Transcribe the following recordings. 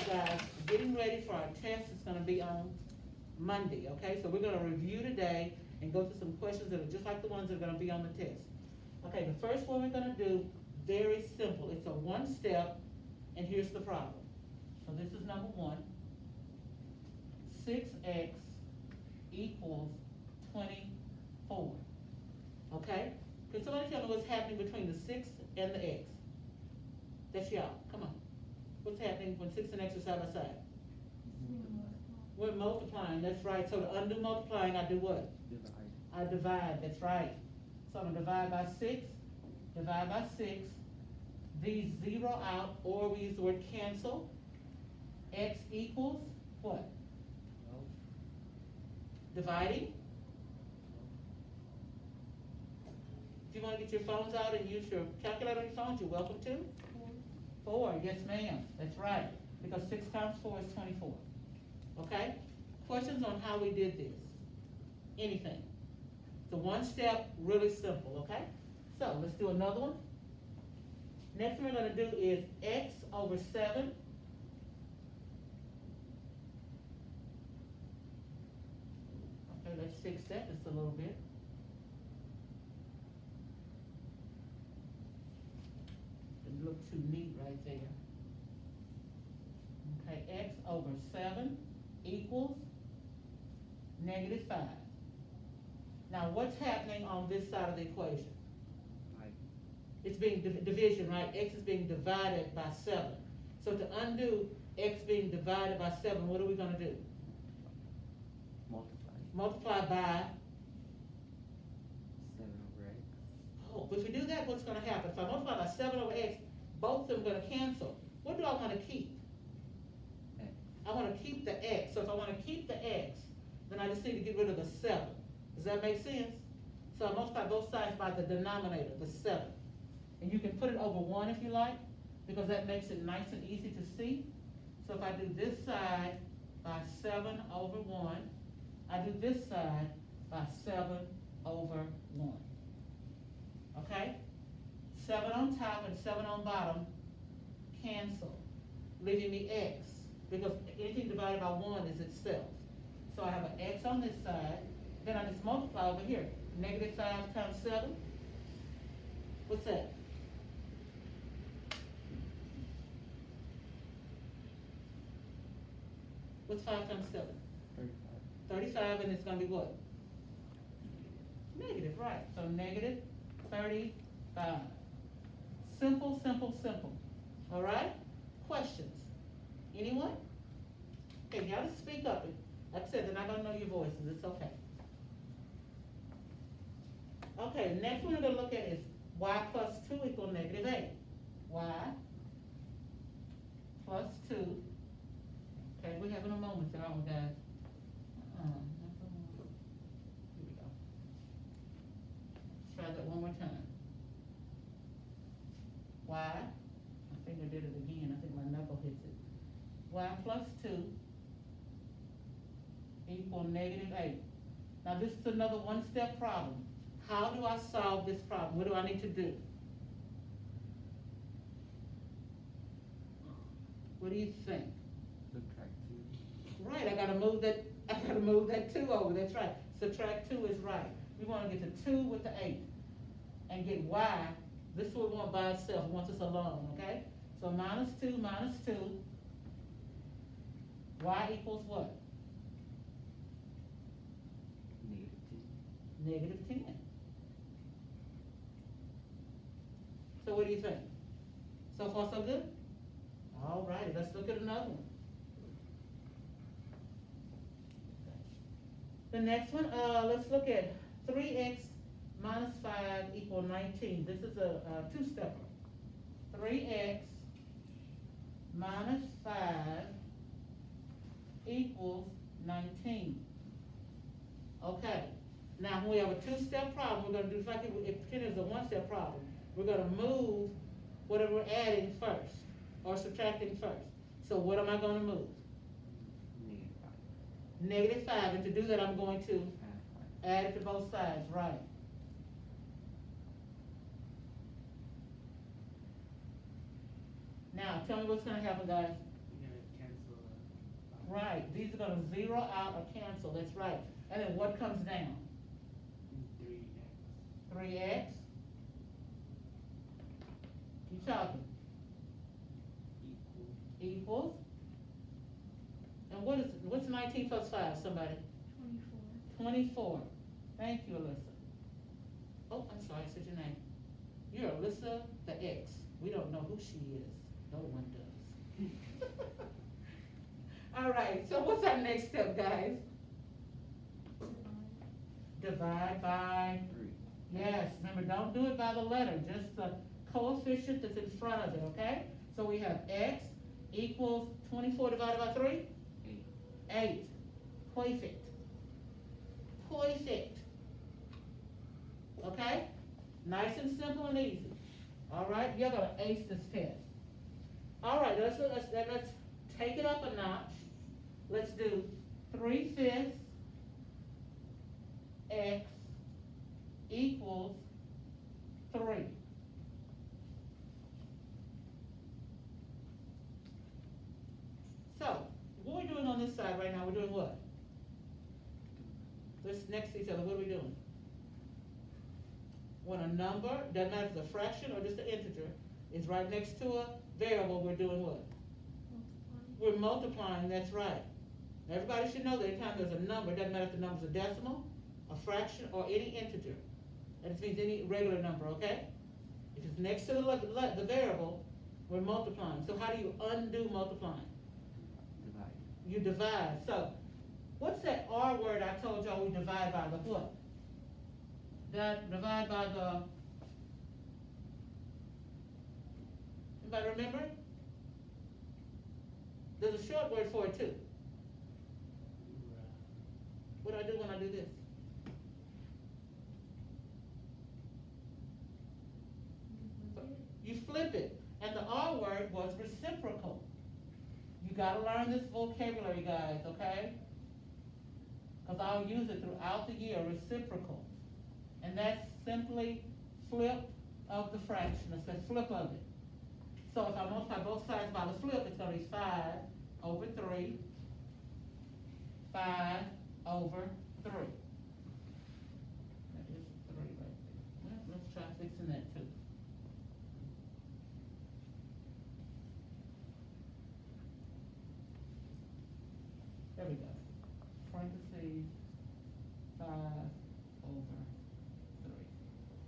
guys, getting ready for our test. It's gonna be on Monday, okay? So we're gonna review today and go through some questions that are just like the ones that are gonna be on the test. Okay, the first one we're gonna do, very simple. It's a one step, and here's the problem. So this is number one. 6x equals 24. Okay? Can somebody tell me what's happening between the 6 and the x? That's y'all. Come on. What's happening when 6 and x are side by side? We're multiplying. That's right. So to undo multiplying, I do what? Divide. I divide. That's right. So I'm going to divide by 6. Divide by 6. These zero out, or we use the word cancel. X equals what? Dividing. If you want to get your phones out and use your calculator on your phones, you're welcome to. 4, yes ma'am, that's right. Because 6 times 4 is 24. Okay? Questions on how we did this? Anything? The one step, really simple, okay? So let's do another one. Next one we're going to do is x over 7. Okay, let's fix that just a little bit. Didn't look too neat right there. Okay, x over 7 equals -5. Now what's happening on this side of the equation? It's being division, right? X is being divided by 7. So to undo x being divided by 7, what are we going to do? Multiply. Multiply by. 7 over x. Oh, if we do that, what's going to happen? If I multiply by 7 over x, both of them are going to cancel. What do I want to keep? X. I want to keep the x. So if I want to keep the x, then I just need to get rid of the 7. Does that make sense? So I multiply both sides by the denominator, the 7. And you can put it over 1 if you like, because that makes it nice and easy to see. So if I do this side by 7 over 1, I do this side by 7 over 1. Okay? 7 on top and 7 on bottom cancel, leaving me x, because anything divided by 1 is itself. So I have an x on this side, then I just multiply over here. -5 times 7, what's that? What's 5 times 7? 35. 35, and it's going to be what? Negative, right. So -35. Simple, simple, simple. All right? Questions? Anyone? Okay, y'all just speak up. Like I said, they're not going to know your voices. It's okay. Okay, next one we're going to look at is y plus 2 equals -8. Y plus 2. Okay, we're having a moment there, aren't we, guys? Here we go. Let's try that one more time. Y, my finger did it again, I think my knuckle hits it. Y plus 2 equal -8. Now this is another one-step problem. How do I solve this problem? What do I need to do? What do you think? Subtract 2. Right, I gotta move that 2 over, that's right. Subtract 2 is right. We wanna get the 2 with the 8 and get y. This is what we want by itself, we want this alone, okay? So -2 minus 2, y equals what? -10. So what do you think? So far so good? All right, let's look at another one. The next one, let's look at 3x minus 5 equal 19. This is a two-stepper. 3x minus 5 equals 19. Okay, now when we have a two-step problem, we're going to do just like it pretend it's a one-step problem. We're going to move whatever we're adding first or subtracting first. So what am I going to move? -5. And to do that, I'm going to add it to both sides, right? Now, tell me what's going to happen, guys. You're going to cancel Right, these are gonna zero out or cancel, that's right. And then what comes down? 3x. 3x? Keep talking. Equal. Equals? And what's 19 plus 5, somebody? 24. Thank you, Alyssa. Oh, I'm sorry, I said your name. You're Alyssa the X. We don't know who she is. No one does. All right, so what's our next step, guys? Divide by, 3. yes, remember, don't do it by the letter, just the coefficient that's in front of it, okay? So we have x equals 24 divided by 3? 8. 8. Perfect. Perfect. Okay? Nice and simple and easy. All right, you're gonna ace this test. All right, let's take it up a notch. Let's do 3/5 x equals 3. So, what we're doing on this side right now, we're doing what? Let's next to each other, what are we doing? When a number, doesn't matter if it's a fraction or just an integer, is right next to a variable, we're doing what? We're multiplying, that's right. Everybody should know that anytime there's a number, it doesn't matter if the number's a decimal, a fraction, or any integer. That just means any regular number, okay? If it's next to the variable, we're multiplying. So how do you undo multiplying? Divide. You divide. So, what's that R word I told y'all we divide by? The what? Divide by the, anybody remember it? There's a short word for it too. What do I do when I do this? You flip it. And the R word was reciprocal. You gotta learn this vocabulary, guys, okay? Because I'll use it throughout the year, reciprocal. And that's simply flip of the fraction. It's the flip of it. So if I multiply both sides by the flip, it's gonna be 5 over 3. 5 over 3. That is 3 right there. Well, let's try fixing that too. There we go. Parentheses, 5 over 3.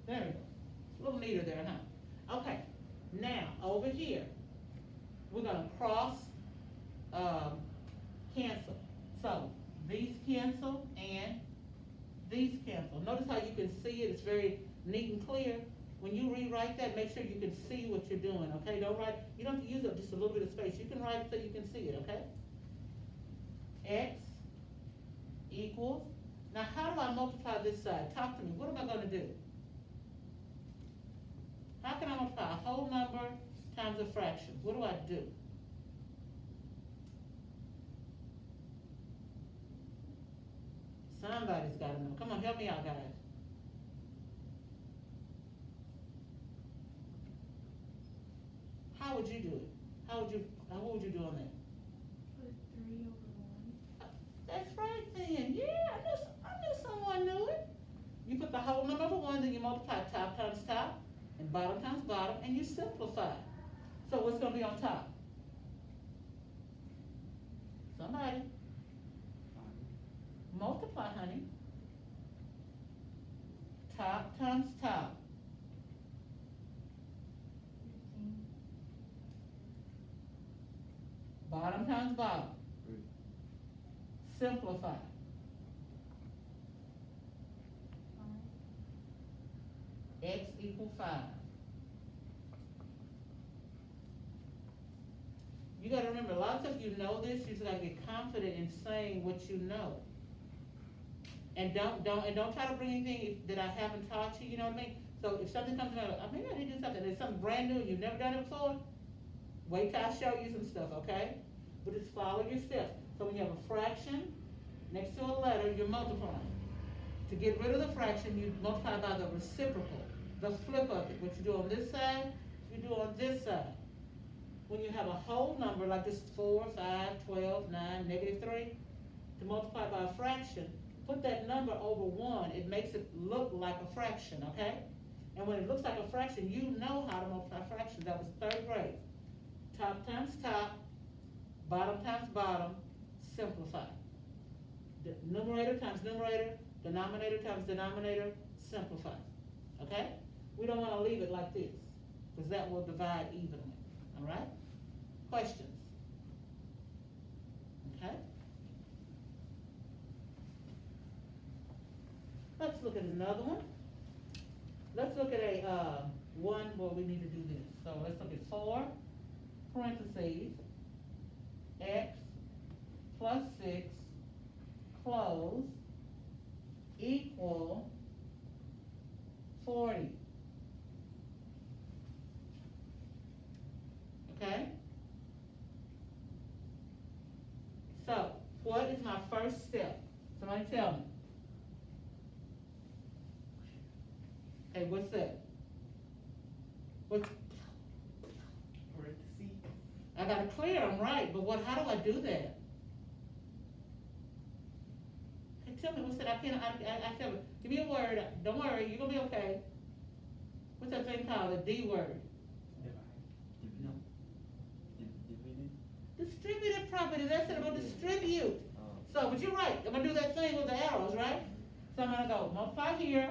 There we go. A little neater there, huh? Okay, now, over here, we're gonna cross, cancel. So, these cancel and these cancel. Notice how you can see it, it's very neat and clear. When you rewrite that, make sure you can see what you're doing, okay? Don't write, you don't have to use up just a little bit of space. You can write it so you can see it, okay? X equals, now how do I multiply this side? Talk to me, what am I gonna do? How can I multiply a whole number times a fraction? What do I do? Somebody's gotta know. Come on, help me out, guys. How would you do it? What would you do on that? Put 3 over 1. That's right then, yeah, I knew someone knew it. You put the whole number over 1, then you multiply top times top, and bottom times bottom, and you simplify. So what's gonna be on top? Somebody, 5. multiply, honey. Top times top, 15. bottom times bottom, 3. simplify. 5. X equals 5. You gotta remember, a lot of times you know this, you just gotta get confident in saying what you know. And don't try to bring anything that I haven't taught you, you know what I mean? So if something comes out, maybe I need to do something, it's something brand new, you've never done it before, wait till I show you some stuff, okay? But just follow your steps. So when you have a fraction next to a letter, you're multiplying. To get rid of the fraction, you multiply by the reciprocal, the flip of it. What you do on this side, you do on this side. when you have a whole number like this 4, 5, 12, 9, -3, to multiply by a fraction, put that number over 1, it makes it look like a fraction, okay? And when it looks like a fraction, you know how to multiply fractions. That was 3rd grade. Top times top, bottom times bottom, simplify. The numerator times numerator, denominator times denominator, simplify. Okay? We don't want to leave it like this, because that will divide evenly. All right? Questions? Okay? Let's look at another one. Let's look at a one where we need to do this. So let's look at 4, parentheses, x plus 6, close, equal 40. Okay? So, what is my first step? Somebody tell me. Hey, what's that? What's, Parentheses. I gotta clear them, right, but what, how do I do that? Hey, tell me, what's that? I tell me, give me a word, don't worry, you're gonna be okay. What's that thing called, a D word? No. Divided. Distributed property, that's it, I'm gonna distribute. Oh. So, but you're right, I'm gonna do that thing with the arrows, right? So I'm gonna go multiply here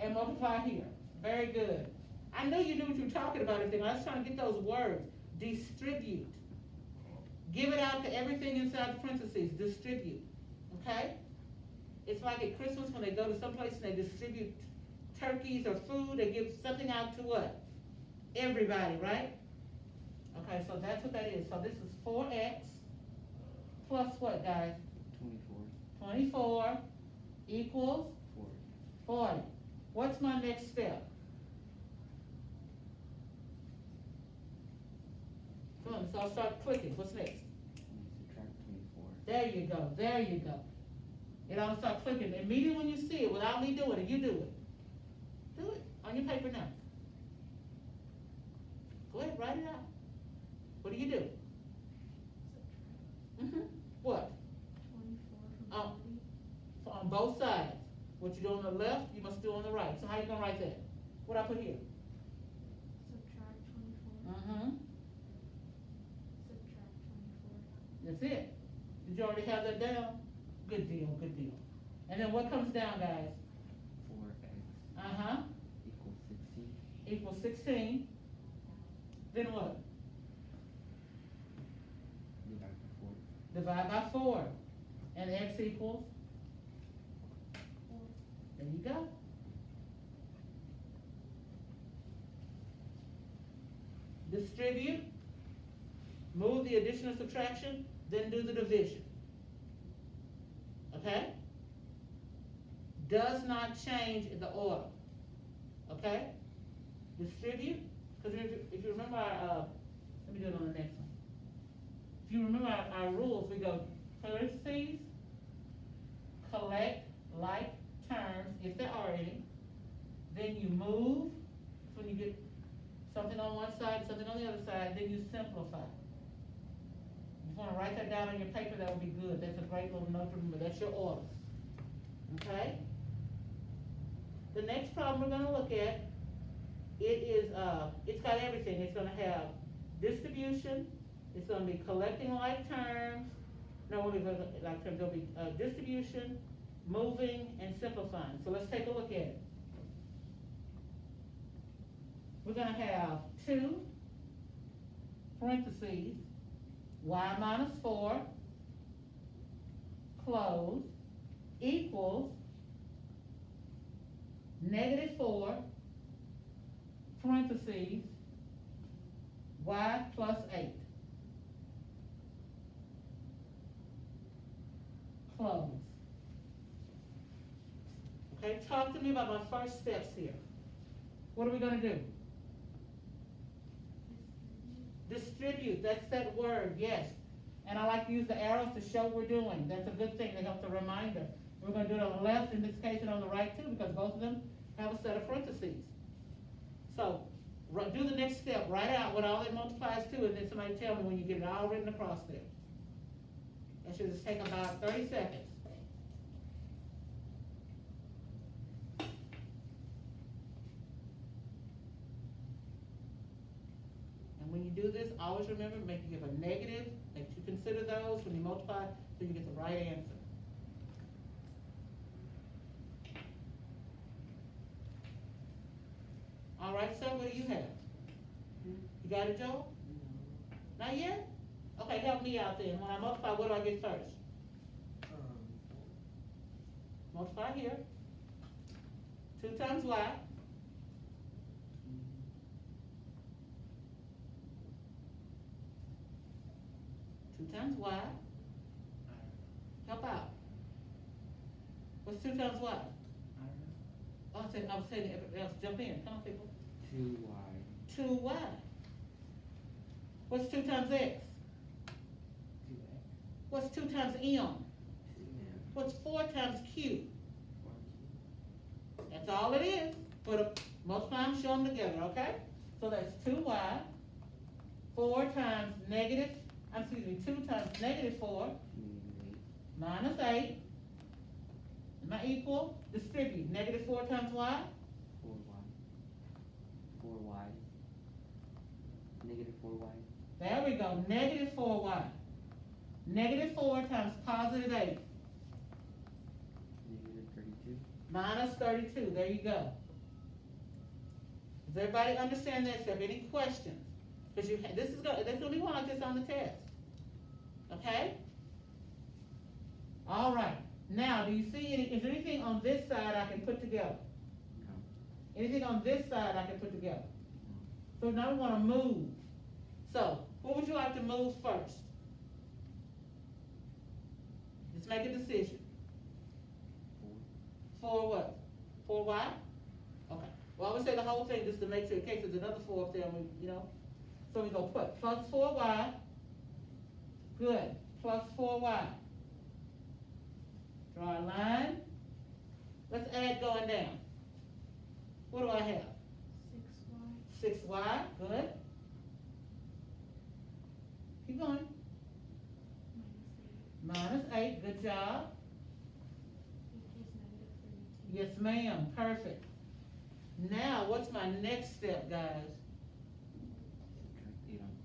and multiply here. Very good. I knew you knew what you were talking about everything. I was trying to get those words. Distribute. Give it out to everything inside the parentheses. Distribute. Okay? It's like at Christmas when they go to some place and they distribute turkeys or food, they give something out to what? Everybody, right? Okay, so that's what that is. So this is 4x plus what, guys? 24. 24 equals 40. 40. What's my next step? Come on, so I'll start clicking. What's next? Subtract 24. There you go, there you go. And I'll start clicking. Immediately when you see it, without me doing it, you do it. Do it on your paper now. Go ahead, write it out. What do you do? Subtract What? 24 Oh. from 40. So on both sides. What you do on the left, you must do on the right. So how you gonna write that? What I put here? Subtract 24. Mm-hmm. Subtract 24. That's it. Did you already have that down? Good deal, good deal. And then what comes down, guys? 4x Uh-huh. equals 16. Equals 16. Then what? Divide by 4. Divide by 4. And x equals? 4. There you go. Distribute. Move the addition or subtraction, then do the division. Okay? Does not change the order. Okay? Distribute, because if you remember our, let me do it on the next one. If you remember our rules, we go parentheses, collect like terms, if there are any, then you move, when you get something on one side, something on the other side, then you simplify. If you wanna write that down on your paper, that would be good, that's a great little note to remember, that's your orders. Okay? The next problem we're gonna look at, it's got everything, it's gonna have distribution, it's gonna be collecting like terms, no, we'll be like terms, there'll be, distribution, moving, and simplifying. So let's take a look at it. We're gonna have 2, parentheses, y minus 4, close, equals, -4, parentheses, y plus 8. Close. Okay, talk to me about my first steps here. What are we gonna do? Distribute, that's that word, yes. And I like to use the arrows to show what we're doing. That's a good thing, they help the reminder. We're gonna do it on the left in this case and on the right too, because both of them have a set of parentheses. So, Do the next step, write out what all that multiplies to, and then somebody tell me when you get it all written across there. That should just take about 30 seconds. And when you do this, always remember, make you give a negative, make you consider those when you multiply, so you get the right answer. All right, sir, what do you have? You got it, Joe? Not yet? Okay, help me out then. When I multiply, what do I get first? Multiply here. 2 times y. Two times y. Help out. What's 2 times y? Oh, I was saying, everybody else jump in. Come on, people. 2y. 2y. What's 2 times x? 2x. What's 2 times m? 2m. What's 4 times q? 4q. That's all it is. Multiply them, show them together, okay? So that's 2y, 4 times negative, 2 times negative 4, minus 8. Am I equal? Distribute. Negative 4 times y? 4y. 4y. Negative 4y. There we go. Negative 4y. Negative 4 times positive 8. Negative 32. Minus 32. There you go. Does everybody understand that step? Any questions? Because there's gonna be one like this on the test. Okay? All right. Now, do you see is there anything on this side I can put together? No. Anything on this side I can put together? So now we want to move. So, what would you like to move first? Just make a decision. 4. 4 what? 4y? Okay. Well, I would say the whole thing just to make sure in case there's another 4 up there, So we go put plus 4y. Good. Plus 4y. Draw a line. Let's add going down. What do I have? 6y. 6y. Good. Keep going. Minus 8. Minus 8. Good job. Equals -32. Yes, ma'am. Perfect. Now, what's my next step, guys? Subtract 8 on.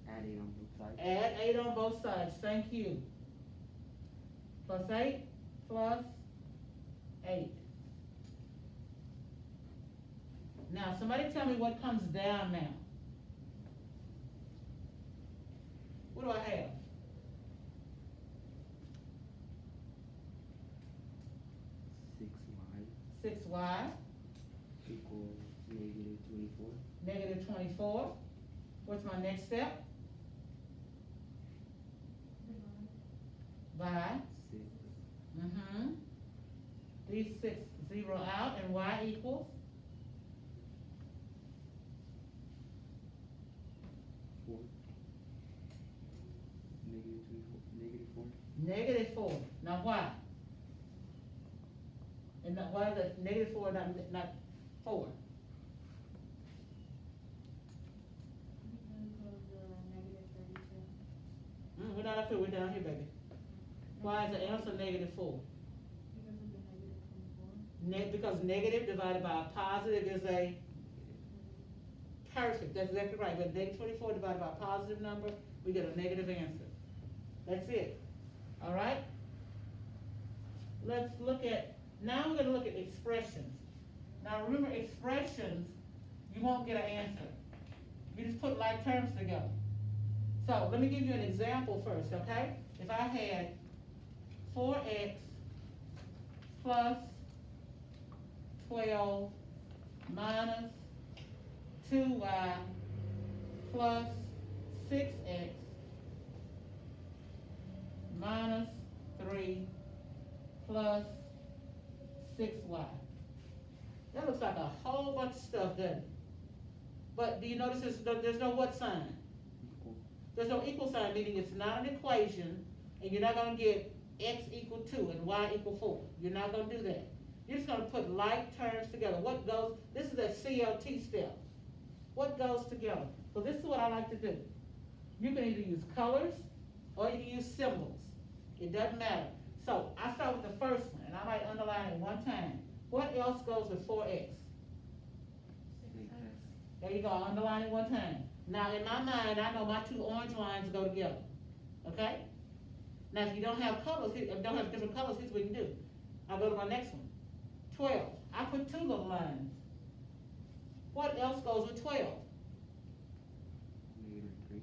Add 8 on both sides. Add 8 on both sides. Thank you. Plus 8 plus 8. Now, somebody tell me what comes down now. What do I have? 6y 6y, equals negative 24. negative 24. What's my next step? By. 6. These 6 zero out, and y equals? 4. Negative 24. Negative 4. Negative 4. Now why? And why is that negative 4 not 4? Because of the -32. We're not up here, we're down here, baby. Why is the answer negative 4? Because of the -24. Because negative divided by a positive is a perfect. That's exactly right. But negative 24 divided by a positive number, we get a negative answer. That's it. All right? Let's look at, now we're going to look at expressions. Now remember, expressions, you won't get an answer. You just put like terms together. So let me give you an example first, okay? If I had 4x plus 12 minus 2y plus 6x minus 3 plus 6y. That looks like a whole bunch of stuff, doesn't it? But do you notice there's no what sign? Equal. There's no equal sign, meaning it's not an equation, and you're not gonna get x equal 2 and y equal 4. You're not gonna do that. You're just gonna put like terms together. What goes, this is a CLT step. What goes together? So this is what I like to do. You can either use colors or you can use symbols. It doesn't matter. So I start with the first one, and I might underline it one time. What else goes with 4x? 6x. There you go, I underline it one time. Now in my mind, I know my two orange lines go together, okay? Now if you don't have colors, if you don't have different colors, here's what you do. I go to my next one, 12. I put two little lines. What else goes with 12? -3.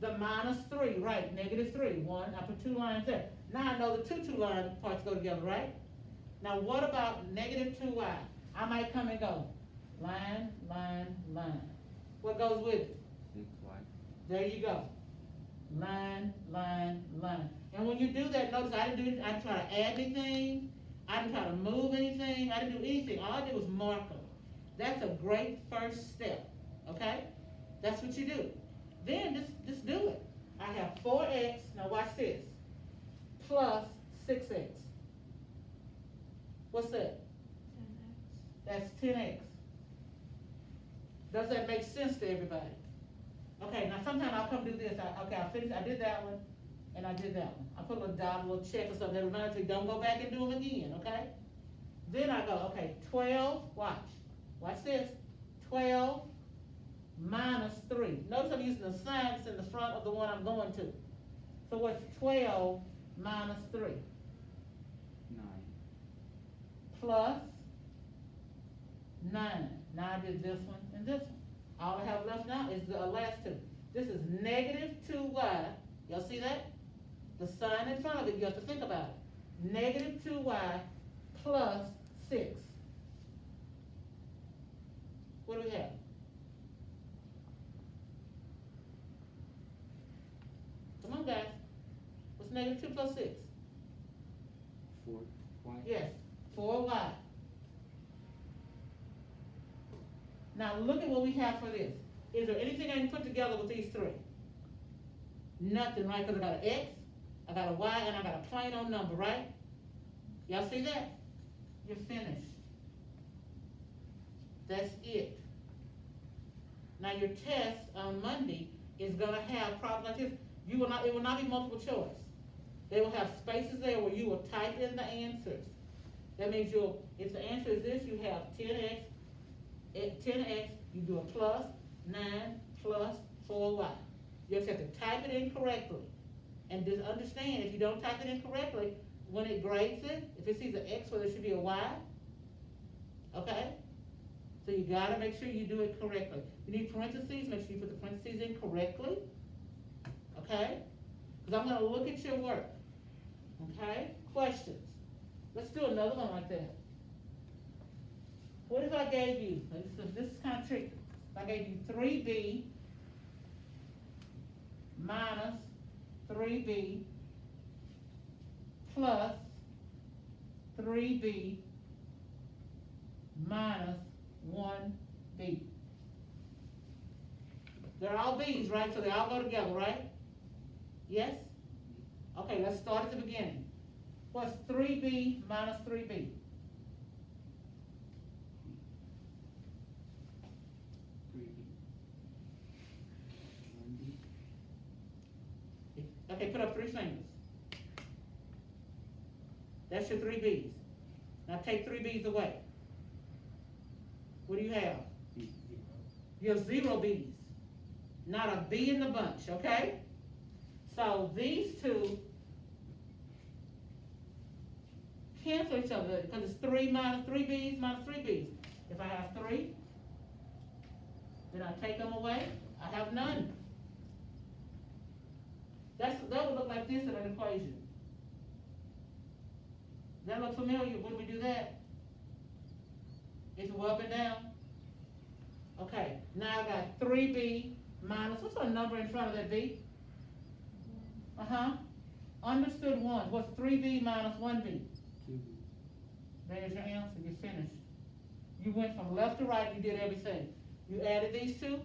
The -3, right, -3, one, I put two lines there. Now I know the two line parts go together, right? Now what about -2y? I might come and go, line, line, line. What goes with it? 6y. There you go. Line, line, line. And when you do that, notice I didn't try to add anything. I didn't try to move anything. I didn't do anything. All I did was mark them. That's a great first step, okay? That's what you do. Then just do it. I have 4x, now watch this, plus 6x. What's that? 10x. That's 10x. Does that make sense to everybody? Okay, now sometimes I'll come do this. I finished, I did that one, and I did that one. I put a little dot, a little check or something that reminds me, don't go back and do them again, okay? Then I go, okay, 12, watch this, 12 minus 3. Notice I'm using the sign that's in the front of the one I'm going to. So what's 12 minus 3? 9. Plus 9. Now I did this one and this one. All I have left now is the last two. This is -2y. Y'all see that? The sign in front of it, you have to think about it. -2y plus 6. What do we have? Come on, guys. What's -2 plus 6? 4y. Yes, 4y. Now look at what we have for this. Is there anything I can put together with these three? Nothing, right? Because I got an x, I got a y, and I got a plain old number, right? Y'all see that? You're finished. That's it. Now your test on Monday is gonna have problems like this. It will not be multiple choice. They will have spaces there where you will type in the answers. That means if the answer is this, you have 10x, you do a plus 9 plus 4y. You just have to type it in correctly. And just understand, if you don't type it in correctly, when it grades it, if it sees an X, well, there should be a Y. Okay? So you gotta make sure you do it correctly. You need parentheses, make sure you put the parentheses in correctly. Okay? Because I'm gonna look at your work. Okay? Questions. Let's do another one like that. What if I gave you, this is kind of tricky. If I gave you 3b minus 3b plus 3b minus 1b. They're all b's, right? So they all go together, right? Yes? Okay, let's start at the beginning. What's 3b minus 3b? 3b. 1b. Okay, put up 3 fingers. That's your 3 B's. Now take 3 B's away. What do you have? B. 0. You have 0 B's. Not a B in the bunch, okay? So these two cancel each other because it's 3 minus 3 B's minus 3 B's. If I have 3, then I take them away, I have none. That would look like this in an equation. Does that look familiar when we do that? It's up and down. Okay, now I got 3b minus, what's our number in front of that b? Understood 1. What's 3b minus 1b? 2b. There's your answer, you're finished. You went from left to right, you did everything. You added these two,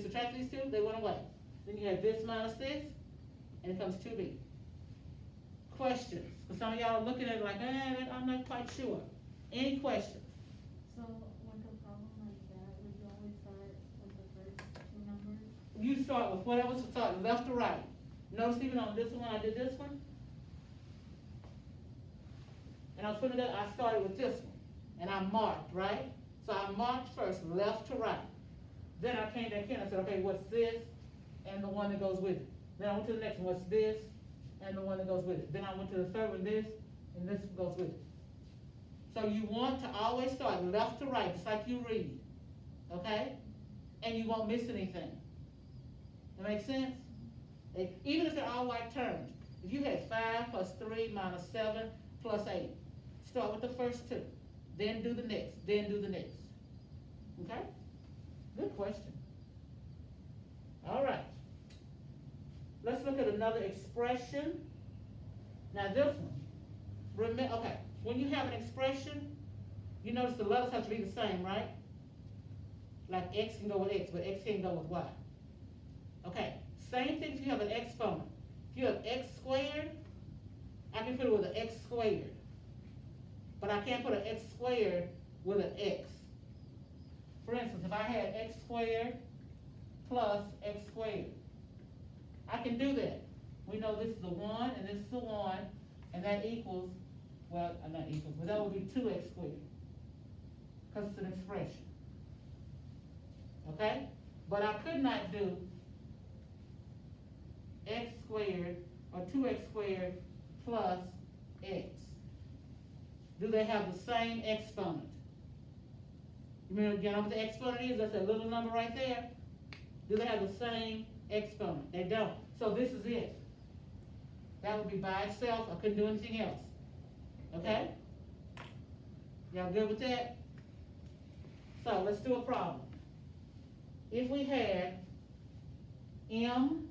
subtract these two, they went away. Then you had this minus this, and it comes 2b. Questions? Because some of y'all are looking at it like, I'm not quite sure. Any questions? So, like a problem like that, would you always start when you start with whatever, start left to right. Notice even on this one, I did this one. And I was putting it, I started with this one, and I marked, right? So I marked first, left to right. Then I came back in, I said, okay, what's this? And the one that goes with it. Then I went to the next one, what's this? And the one that goes with it. Then I went to the third one, this, and this goes with it. So you want to always start left to right, just like you read, okay? And you won't miss anything. That makes sense? Even if they're all white terms. If you had 5 plus 3 minus 7 plus 8, start with the first two, then do the next, then do the next. Okay? Good question. All right. Let's look at another expression. Now this one, remember, okay, when you have an expression, you notice the letters have to be the same, right? Like X can go with X, but X can't go with Y. Okay, same thing if you have an exponent. If you have X squared, I can put it with an X squared. But I can't put an X squared with an X. For instance, if I had X squared plus X squared, I can do that. We know this is a 1 and this is a 1, and that equals, well, not equals, but that would be 2x squared. Because it's an expression. Okay? But I could not do x squared or 2x squared plus x. Do they have the same exponent? Remember again what the exponent is? That's a little number right there. Do they have the same exponent? They don't. So this is it. That would be by itself. I couldn't do anything else. Okay? Y'all good with that? So let's do a problem. If we had m